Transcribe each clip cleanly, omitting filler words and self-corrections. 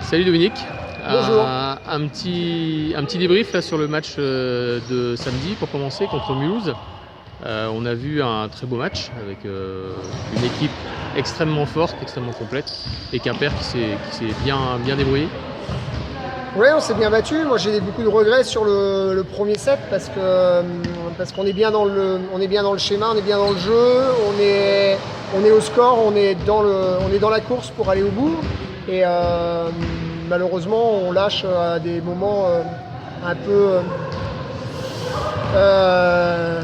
Salut Dominique. Bonjour. Un petit débrief là, sur le match de samedi pour commencer contre Mulhouse. On a vu un très beau match avec une équipe extrêmement forte, extrêmement complète et Quimper qui s'est bien débrouillé. Oui, on s'est bien battu. Moi, j'ai beaucoup de regrets sur le premier set parce qu'on est bien dans le schéma, on est bien dans le jeu, on est au score, on est dans la course pour aller au bout. Et malheureusement, on lâche à des moments un peu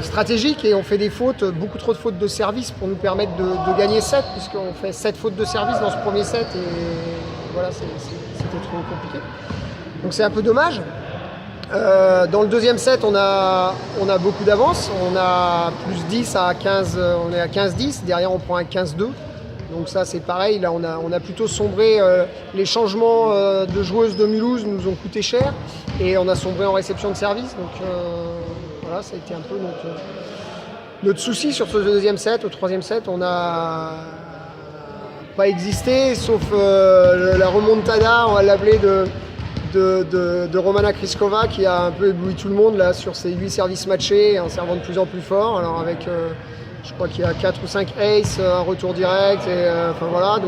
stratégiques et on fait des fautes, beaucoup trop de fautes de service pour nous permettre de gagner 7, puisqu'on fait 7 fautes de service dans ce premier set et voilà, c'était trop compliqué. Donc c'est un peu dommage. Dans le deuxième set, on a beaucoup d'avance. On a plus 10 à 15, on est à 15-10. Derrière, on prend un 15-2. Donc ça, c'est pareil. Là, on a plutôt sombré. Les changements de joueuses de Mulhouse nous ont coûté cher. Et on a sombré en réception de service. Donc voilà, ça a été un peu notre souci sur ce deuxième set. Au troisième set, on n'a pas existé, sauf la remontada, on va l'appeler, de Romana Kriskova qui a un peu ébloui tout le monde là, sur ses 8 services matchés en servant de plus en plus fort. Alors avec, je crois qu'il y a 4 ou 5 aces, un retour direct, et enfin voilà.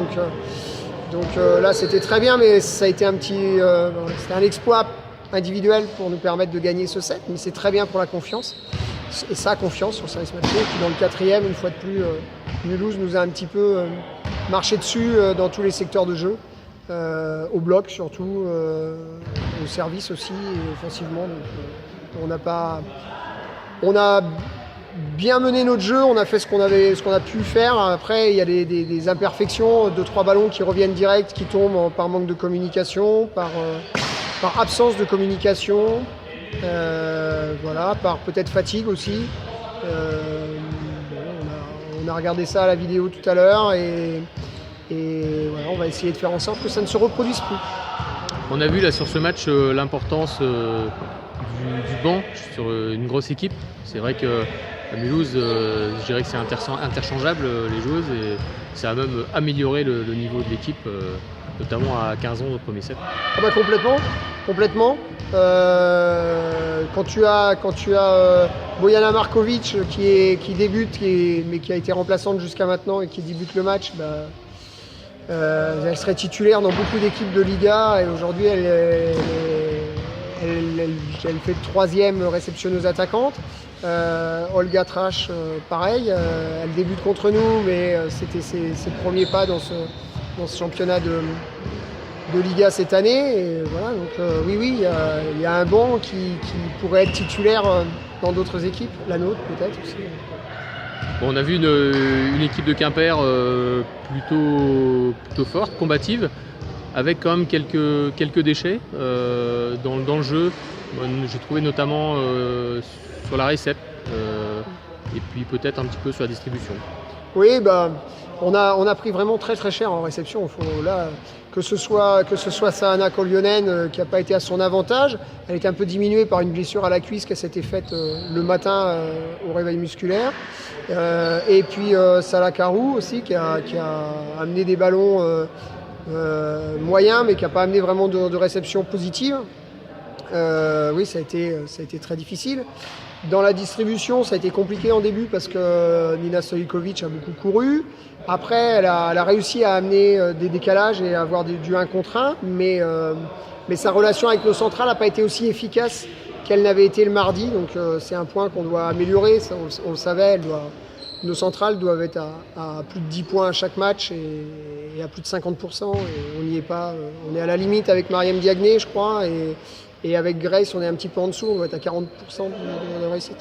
Donc là c'était très bien, mais ça a été c'était un exploit individuel pour nous permettre de gagner ce set, mais c'est très bien pour la confiance. Et sa confiance sur le service matché. Et puis dans le quatrième, une fois de plus, Mulhouse nous a un petit peu marché dessus dans tous les secteurs de jeu. Au bloc surtout, au service aussi et offensivement. Donc, on a bien mené notre jeu, on a fait ce qu'on a pu faire. Après, il y a des imperfections, 2-3 ballons qui reviennent direct, qui tombent par manque de communication, par absence de communication, voilà, par peut-être fatigue aussi. On a regardé ça à la vidéo tout à l'heure et voilà, on va essayer de faire en sorte que ça ne se reproduise plus. On a vu là sur ce match l'importance du banc sur une grosse équipe. C'est vrai que à Mulhouse, je dirais que c'est interchangeable les joueuses et ça a même amélioré le niveau de l'équipe, notamment à 15 ans au premier set. Ah bah complètement. Quand tu as Bojana Markovic qui débute, mais qui a été remplaçante jusqu'à maintenant et qui débute le match, elle serait titulaire dans beaucoup d'équipes de Liga et aujourd'hui elle fait de 3e réceptionneuse attaquante. Olga Trash, pareil, elle débute contre nous, mais c'était ses premiers pas dans ce championnat de Liga cette année. Et voilà, donc oui, il y a un banc qui pourrait être titulaire dans d'autres équipes, la nôtre peut-être aussi. Bon, on a vu une équipe de Quimper plutôt forte, combative, avec quand même quelques déchets dans le jeu. J'ai trouvé notamment sur la récep et puis peut-être un petit peu sur la distribution. Oui, on a pris vraiment très très cher en réception. Là, que ce soit Sahana Kolionen qui n'a pas été à son avantage, elle était un peu diminuée par une blessure à la cuisse qu'elle s'était faite le matin au réveil musculaire. Et puis Salah Karou aussi qui a amené des ballons moyens mais qui n'a pas amené vraiment de réception positive. Oui, ça a été très difficile. Dans la distribution, ça a été compliqué en début parce que Nina Stojkovic a beaucoup couru. Après, elle a réussi à amener des décalages et à avoir du 1 contre 1, mais sa relation avec nos centrales n'a pas été aussi efficace qu'elle n'avait été le mardi. Donc c'est un point qu'on doit améliorer. Ça, on le savait, nos centrales doivent être à plus de 10 points à chaque match et à plus de 50%. Et on n'y est pas. On est à la limite avec Mariam Diagné, je crois. Et avec Grace, on est un petit peu en dessous, on va être à 40% de réussite.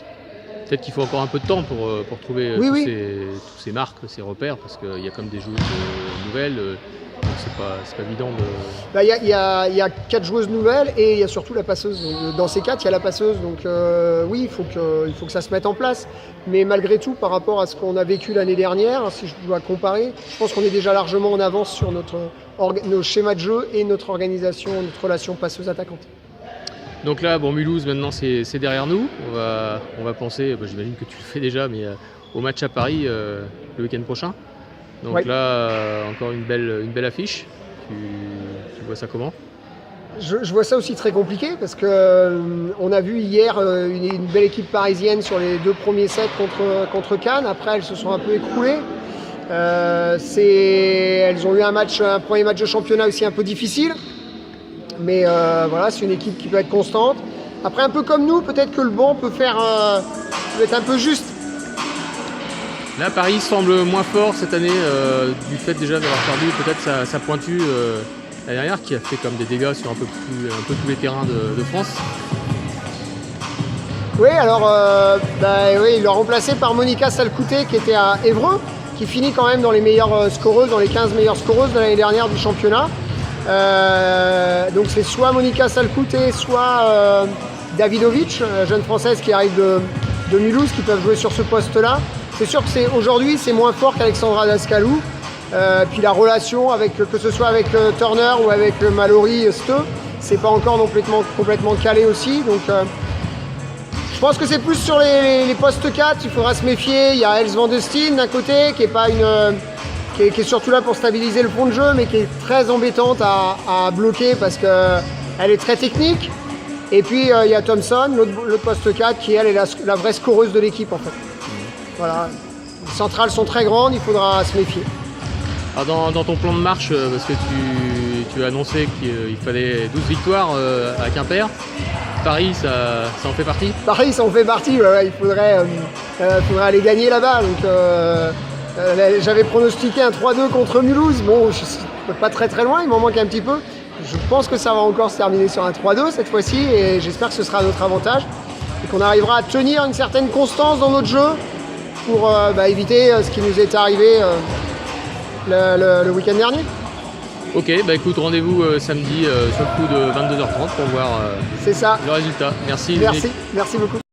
Peut-être qu'il faut encore un peu de temps pour trouver tous ces marques, ces repères, parce qu'il y a comme des joueuses nouvelles, c'est pas évident de... Il y a 4 joueuses nouvelles et il y a surtout la passeuse. Dans ces 4, il y a la passeuse, donc oui, il faut que ça se mette en place. Mais malgré tout, par rapport à ce qu'on a vécu l'année dernière, si je dois comparer, je pense qu'on est déjà largement en avance sur nos schémas de jeu et notre organisation, notre relation passeuse-attaquante. Donc là, Mulhouse maintenant c'est derrière nous. On va penser, j'imagine que tu le fais déjà, mais au match à Paris le week-end prochain. Donc là, encore une belle affiche. Tu vois ça comment? Je vois ça aussi très compliqué parce que on a vu hier une belle équipe parisienne sur les 2 premiers sets contre Cannes. Après, elles se sont un peu écroulées. Elles ont eu un premier match de championnat aussi un peu difficile. Mais voilà, c'est une équipe qui peut être constante. Après, un peu comme nous, peut-être que le banc peut être un peu juste. Là, Paris semble moins fort cette année du fait déjà d'avoir perdu peut-être sa pointue l'année dernière qui a fait comme des dégâts sur un peu tous les terrains de France. Oui, alors oui, il l'a remplacé par Monica Salcouté qui était à Évreux, qui finit quand même dans les meilleures scoreuses, dans les 15 meilleures scoreuses de l'année dernière du championnat. Donc c'est soit Monica Salcouté, soit Davidovic, jeune française qui arrive de Mulhouse, qui peuvent jouer sur ce poste-là. C'est sûr que aujourd'hui c'est moins fort qu'Alexandra Dascalou. Puis la relation que ce soit avec Turner ou avec Mallory Ste, c'est pas encore complètement calé aussi. Donc je pense que c'est plus sur les postes 4, il faudra se méfier. Il y a Els van de Steen d'un côté qui est surtout là pour stabiliser le fond de jeu, mais qui est très embêtante à bloquer parce qu'elle est très technique. Et puis il y a Thompson, l'autre poste 4, qui elle est la vraie scoreuse de l'équipe en fait. Voilà. Les centrales sont très grandes, il faudra se méfier. Alors dans ton plan de marche, parce que tu as annoncé qu'il fallait 12 victoires à Quimper, Paris ça en fait partie? Paris ça en fait partie, ouais, il faudrait aller gagner là-bas. Donc j'avais pronostiqué un 3-2 contre Mulhouse, bon je suis pas très loin, il m'en manque un petit peu. Je pense que ça va encore se terminer sur un 3-2 cette fois-ci et j'espère que ce sera à notre avantage et qu'on arrivera à tenir une certaine constance dans notre jeu pour éviter ce qui nous est arrivé le week-end dernier. Ok, écoute, rendez-vous samedi sur le coup de 22h30 pour voir C'est ça. le résultat. Merci. Merci beaucoup.